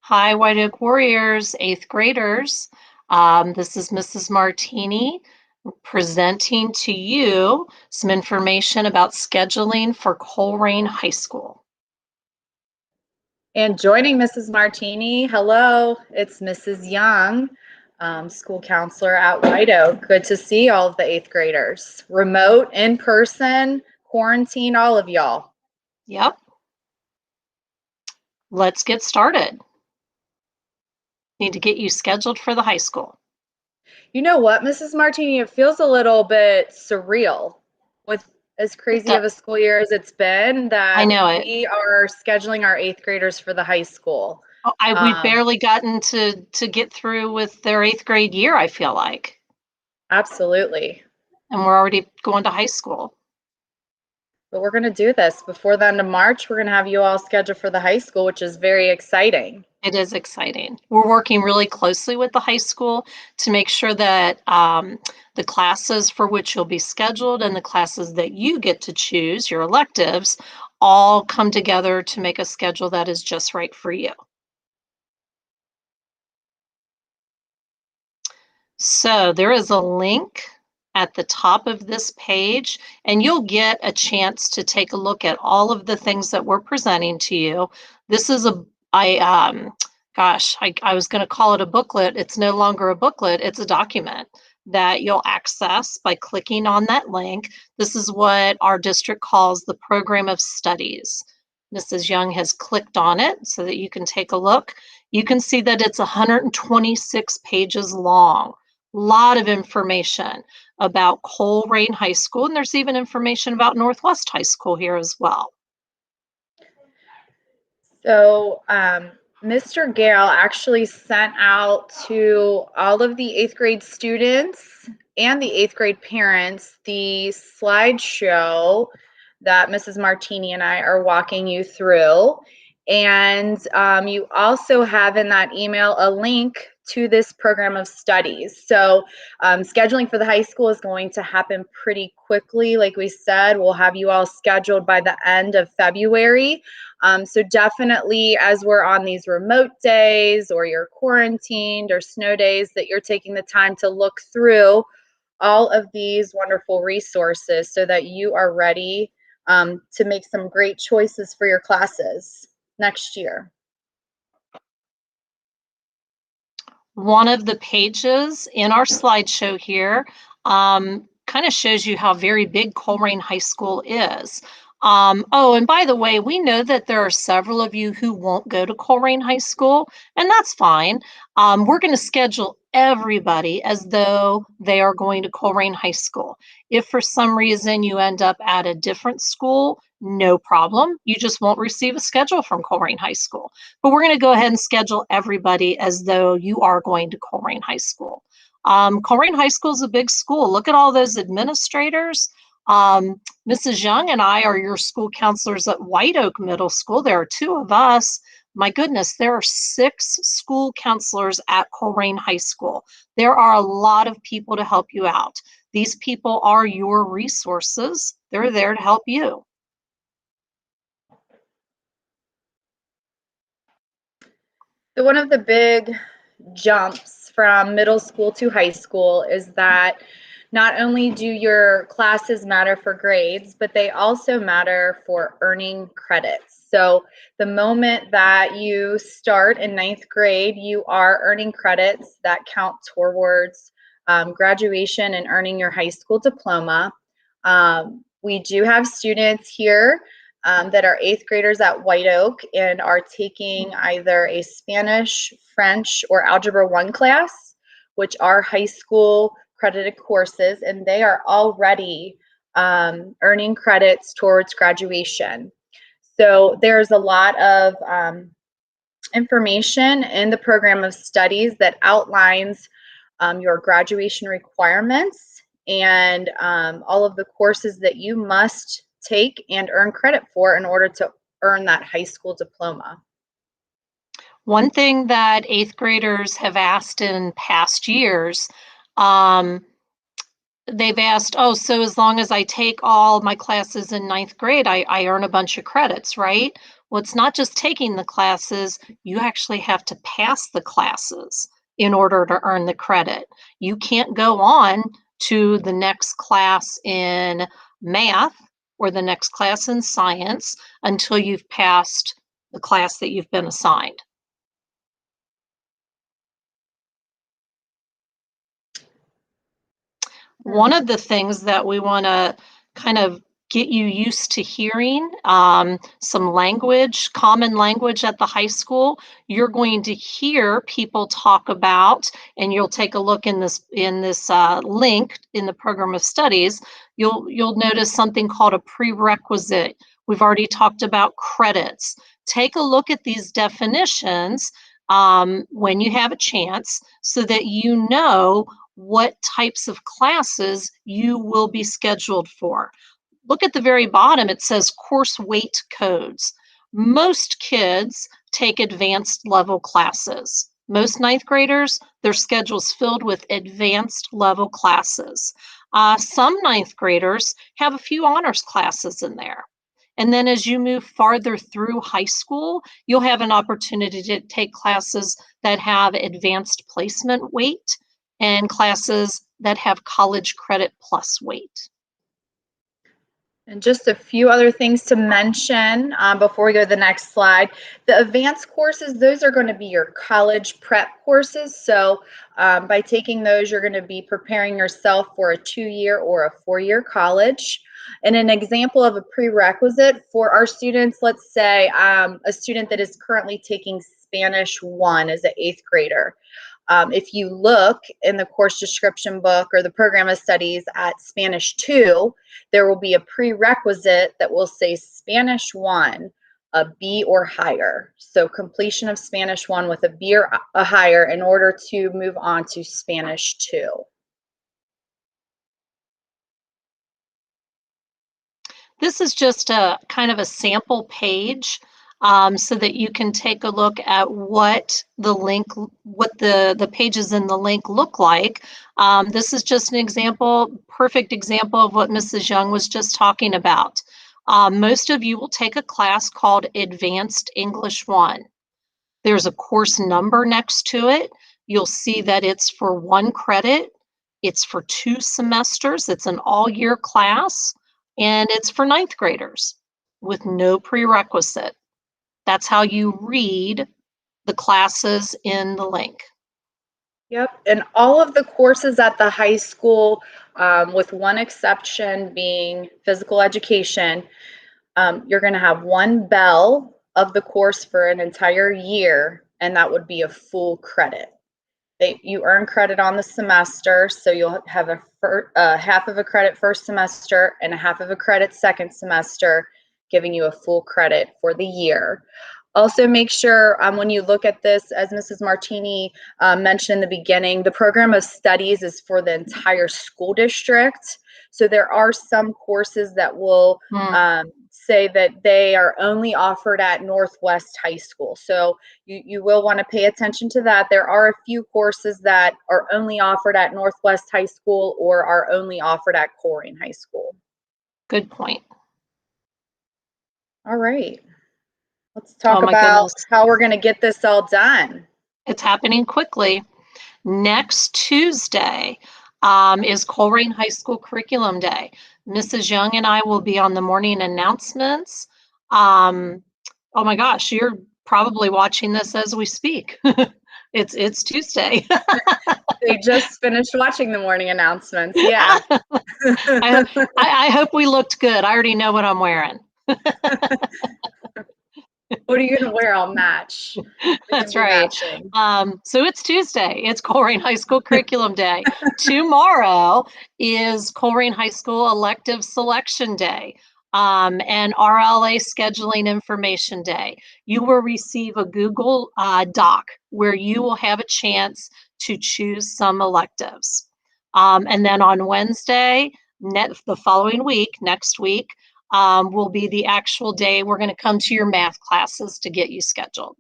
Hi, White Oak Warriors, eighth graders. This is Mrs. Martini presenting to you some information about scheduling for Colerain High School. And joining Mrs. Martini, hello, it's Mrs. Young, school counselor at White Oak. Good to see all of the eighth graders. Remote, in person, quarantine, all of y'all. Yep. Let's get started. Need to get you scheduled for the high school. You know what, Mrs. Martini, it feels a little bit surreal with as crazy of a school year as it's been I that know it. we are scheduling our eighth graders for the high school. We've barely gotten to get through with their eighth grade year, I feel like. Absolutely. And we're already going to high school. But we're going to do this before the end of March. We're going to have you all scheduled for the high school, which is very exciting. It is exciting. We're working really closely with the high school to make sure that the classes for which you'll be scheduled and the classes that you get to choose, your electives, all come together to make a schedule that is just right for you. So there is a link at the top of this page, and you'll get a chance to take a look at all of the things that we're presenting to you. This is I was going to call it a booklet. It's no longer a booklet, it's a document that you'll access by clicking on that link. This is what our district calls the program of studies. Mrs. Young has clicked on it so that you can take a look. You can see that it's 126 pages long. Lot of information about Colerain High School, and there's even information about Northwest High School here as well. So Mr. Gale actually sent out to all of the eighth grade students and the eighth grade parents the slideshow that Mrs. Martini and I are walking you through. And you also have in that email a link to this program of studies. So scheduling for the high school is going to happen pretty quickly. Like we said, we'll have you all scheduled by the end of February. So definitely as we're on these remote days or you're quarantined or snow days that you're taking the time to look through all of these wonderful resources so that you are ready to make some great choices for your classes next year. One of the pages in our slideshow here kind of shows you how very big Colerain High School is. Oh, and by the way, we know that there are several of you who won't go to Colerain High School, and that's fine. We're going to schedule everybody as though they are going to Colerain High School. If for some reason you end up at a different school, no problem. You just won't receive a schedule from Colerain High School. But we're going to go ahead and schedule everybody as though you are going to Colerain High School. Colerain High School is a big school. Look at all those administrators. Mrs. Young and I are your school counselors at White Oak Middle School. There are two of us. My goodness, there are 6 school counselors at Colerain High School. There are a lot of people to help you out. These people are your resources. They're there to help you. So one of the big jumps from middle school to high school is that not only do your classes matter for grades, but they also matter for earning credits. So the moment that you start in 9th grade, you are earning credits that count towards graduation and earning your high school diploma. We do have students here that are 8th graders at White Oak and are taking either a Spanish, French, or Algebra 1 class, which are high school credited courses, and they are already earning credits towards graduation. So there's a lot of information in the program of studies that outlines your graduation requirements and all of the courses that you must take and earn credit for in order to earn that high school diploma. One thing that 8th graders have asked in past years, they've asked, oh, so as long as I take all my classes in 9th grade, I earn a bunch of credits, right? Well, it's not just taking the classes, you actually have to pass the classes in order to earn the credit. You can't go on to the next class in math or the next class in science until you've passed the class that you've been assigned. One of the things that we want to kind of get you used to hearing, some language, common language at the high school. You're going to hear people talk about, and you'll take a look in this link in the program of studies. You'll notice something called a prerequisite. We've already talked about credits. Take a look at these definitions when you have a chance, so that you know what types of classes you will be scheduled for. Look at the very bottom, it says course weight codes. Most kids take advanced level classes. Most ninth graders, their schedule's filled with advanced level classes. Some ninth graders have a few honors classes in there. And then as you move farther through high school, you'll have an opportunity to take classes that have advanced placement weight and classes that have college credit plus weight. And just a few other things to mention before we go to the next slide. The advanced courses, those are going to be your college prep courses. So by taking those, you're going to be preparing yourself for a 2-year or a 4-year college. And an example of a prerequisite for our students, let's say a student that is currently taking Spanish 1 as an 8th grader. If you look in the course description book or the program of studies at Spanish 2, there will be a prerequisite that will say Spanish 1, a B or higher. So completion of Spanish 1 with a B or a higher in order to move on to Spanish 2. This is just a kind of a sample page so that you can take a look at what the pages in the link look like. This is just an example, perfect example of what Mrs. Young was just talking about. Most of you will take a class called Advanced English 1. There's a course number next to it. You'll see that it's for 1 credit. It's for 2 semesters. It's an all-year class. And it's for ninth graders with no prerequisite. That's how you read the classes in the link. Yep, and all of the courses at the high school, with one exception being physical education, you're going to have 1 bell of the course for an entire year, and that would be a full credit. You earn credit on the semester, so you'll have a half of a credit first semester and a half of a credit second semester, giving you a full credit for the year. Also, make sure when you look at this, as Mrs. Martini mentioned in the beginning, the program of studies is for the entire school district. So there are some courses that will say that they are only offered at Northwest High School. So you will want to pay attention to that. There are a few courses that are only offered at Northwest High School or are only offered at Colerain High School. Good point. All right. Let's talk about how we're going to get this all done. It's happening quickly. Next Tuesday is Colerain High School Curriculum Day. Mrs. Young and I will be on the morning announcements. Oh my gosh, you're probably watching this as we speak. It's Tuesday. They just finished watching the morning announcements. Yeah. I hope we looked good. I already know what I'm wearing. What are you going to wear? I'll match. That's right. So it's Tuesday. It's Colerain High School Curriculum Day. Tomorrow is Colerain High School Elective Selection Day and RLA Scheduling Information Day. You will receive a Google Doc where you will have a chance to choose some electives. And then on Wednesday, the following week, next week, will be the actual day we're going to come to your math classes to get you scheduled.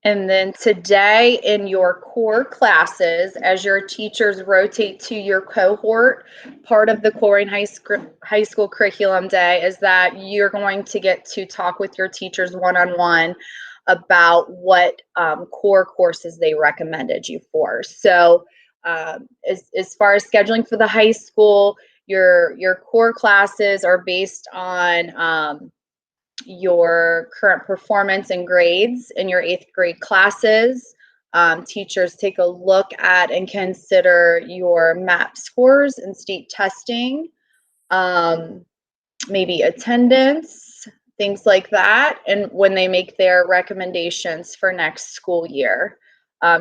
And then today in your core classes, as your teachers rotate to your cohort, part of the Colerain High School Curriculum Day is that you're going to get to talk with your teachers one-on-one about what core courses they recommended you for. So as far as scheduling for the high school, your core classes are based on your current performance and grades in your 8th grade classes. Teachers take a look at and consider your MAP scores and state testing, maybe attendance, things like that, and when they make their recommendations for next school year.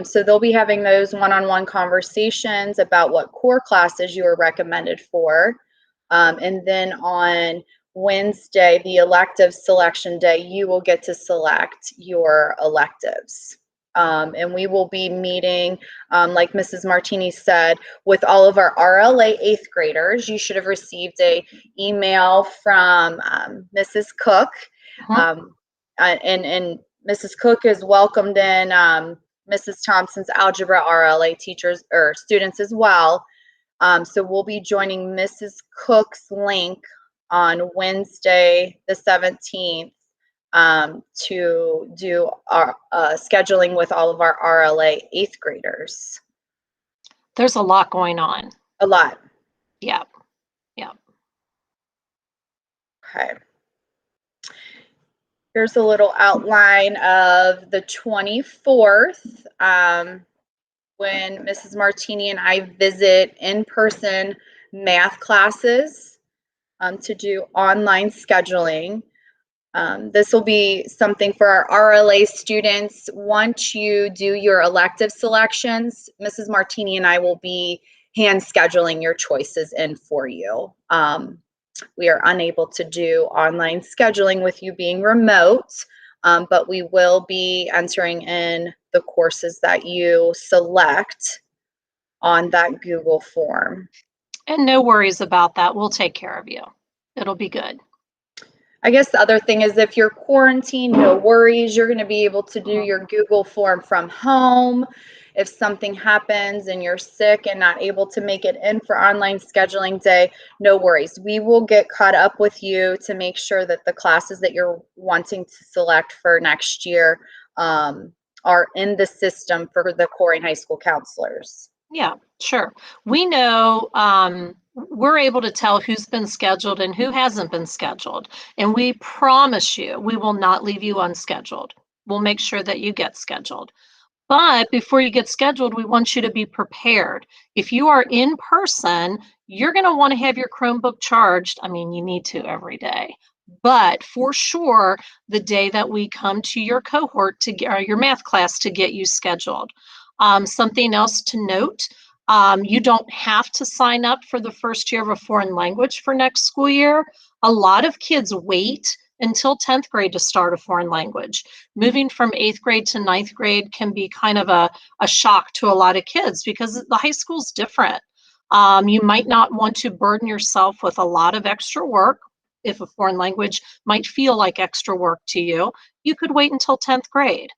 So they'll be having those one-on-one conversations about what core classes you are recommended for. And then on Wednesday, the elective selection day, you will get to select your electives. And we will be meeting, like Mrs. Martini said, with all of our RLA 8th graders. You should have received a email from Mrs. Cook. And Mrs. Cook has welcomed in Mrs. Thompson's algebra RLA teachers or students as well. So we'll be joining Mrs. Cook's link on Wednesday, the 17th, to do our scheduling with all of our RLA 8th graders. There's a lot going on. A lot. Yeah. Yeah. Okay. Here's a little outline of the 24th, when Mrs. Martini and I visit in-person math classes to do online scheduling. This will be something for our RLA students. Once you do your elective selections, Mrs. Martini and I will be hand scheduling your choices in for you. We are unable to do online scheduling with you being remote, but we will be entering in the courses that you select on that Google form. And no worries about that. We'll take care of you. It'll be good. I guess the other thing is if you're quarantined, no worries. You're going to be able to do your Google form from home. If something happens and you're sick and not able to make it in for online scheduling day, no worries. We will get caught up with you to make sure that the classes that you're wanting to select for next year are in the system for the Colerain High School counselors. Yeah, sure. We know we're able to tell who's been scheduled and who hasn't been scheduled. And we promise you, we will not leave you unscheduled. We'll make sure that you get scheduled. But before you get scheduled, we want you to be prepared. If you are in person, you're going to want to have your Chromebook charged. I mean, you need to every day. But for sure, the day that we come to your cohort to get, or your math class to get you scheduled. Something else to note, you don't have to sign up for the first year of a foreign language for next school year. A lot of kids wait until 10th grade to start a foreign language. Moving from 8th grade to 9th grade can be kind of a shock to a lot of kids because the high school's different. You might not want to burden yourself with a lot of extra work. If a foreign language might feel like extra work to you, you could wait until 10th grade.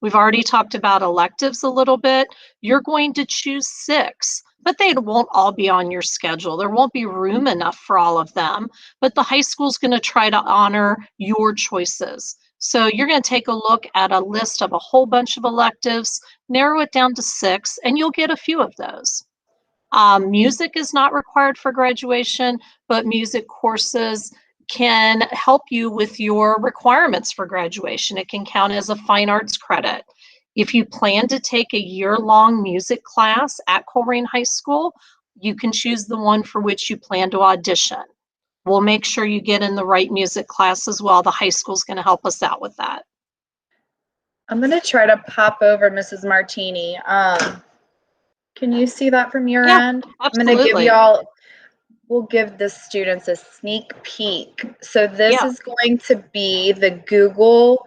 We've already talked about electives a little bit. You're going to choose 6, but they won't all be on your schedule. There won't be room enough for all of them, but the high school's going to try to honor your choices. So you're going to take a look at a list of a whole bunch of electives, narrow it down to 6, and you'll get a few of those. Music is not required for graduation, but music courses can help you with your requirements for graduation. It can count as a fine arts credit. If you plan to take a year-long music class at Colerain High School, you can choose the one for which you plan to audition. We'll make sure you get in the right music class as well. The high school's going to help us out with that. I'm going to try to pop over Mrs. Martini. Can you see that from your end? Absolutely. I'm going to give y'all, we'll give the students a sneak peek. So this is going to be the Google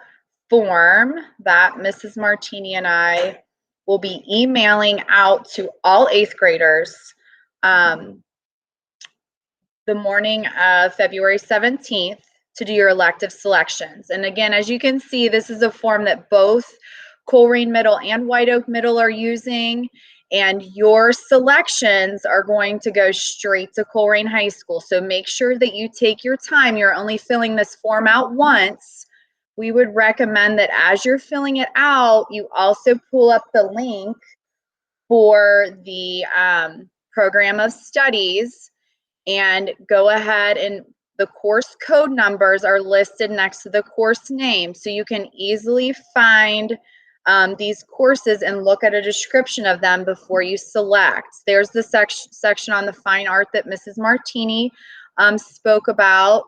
form that Mrs. Martini and I will be emailing out to all 8th graders the morning of February 17th to do your elective selections. And again, as you can see, this is a form that both Coleraine Middle and White Oak Middle are using, and your selections are going to go straight to Coleraine High School. So make sure that you take your time. You're only filling this form out once. We would recommend that as you're filling it out, you also pull up the link for the program of studies and go ahead, and the course code numbers are listed next to the course name. So you can easily find these courses and look at a description of them before you select. There's the section on the fine art that Mrs. Martini spoke about.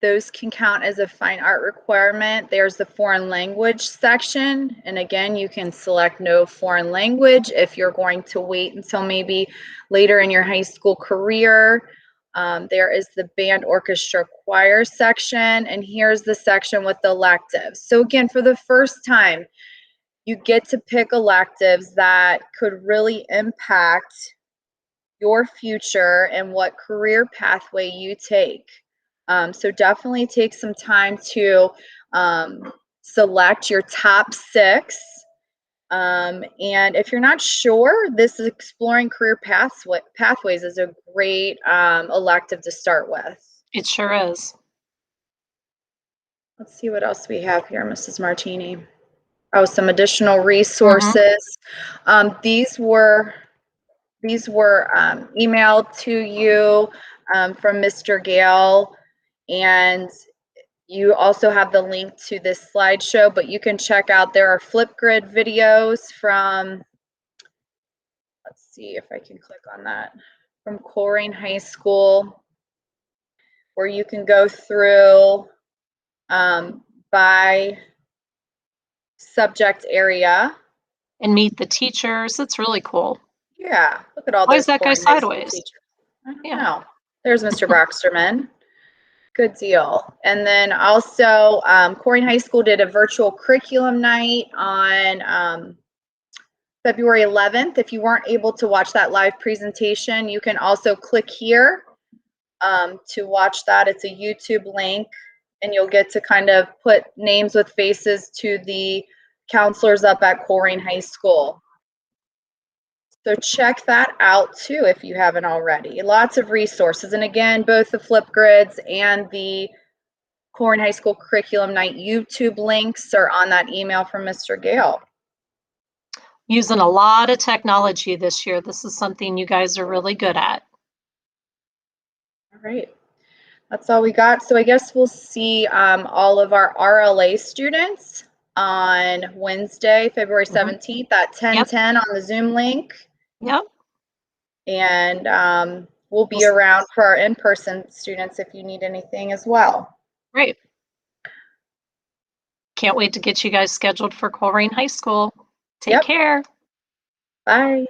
Those can count as a fine art requirement. There's the foreign language section. And again, you can select no foreign language if you're going to wait until maybe later in your high school career. There is the band, orchestra, choir section. And here's the section with the electives. So again, for the first time, you get to pick electives that could really impact your future and what career pathway you take. So definitely take some time to select your top 6. And if you're not sure, this is Exploring Career Pathways is a great elective to start with. It sure is. Let's see what else we have here, Mrs. Martini. Oh, some additional resources. These were emailed to you from Mr. Gale, and you also have the link to this slideshow, but you can check out, there are Flipgrid videos from, let's see if I can click on that, from Coleraine High School, where you can go through by subject area. And meet the teachers. It's really cool. Yeah, look at all Why those is that guy Coleraine High School sideways? teachers. I don't Yeah. know. There's Mr. Brocksterman. Good deal. And then also, Coleraine High School did a virtual curriculum night on February 11th. If you weren't able to watch that live presentation, you can also click here to watch that. It's a YouTube link, and you'll get to kind of put names with faces to the counselors up at Coleraine High School. So check that out too if you haven't already. Lots of resources. And again, both the Flipgrids and the Coleraine High School Curriculum Night YouTube links are on that email from Mr. Gale. Using a lot of technology this year. This is something you guys are really good at. All right. That's all we got. So I guess we'll see all of our RLA students on Wednesday, February 17th at 10:10 on the Zoom link. Yep. And we'll be around for our in-person students if you need anything as well. Great. Can't wait to get you guys scheduled for Coleraine High School. Take care. Bye.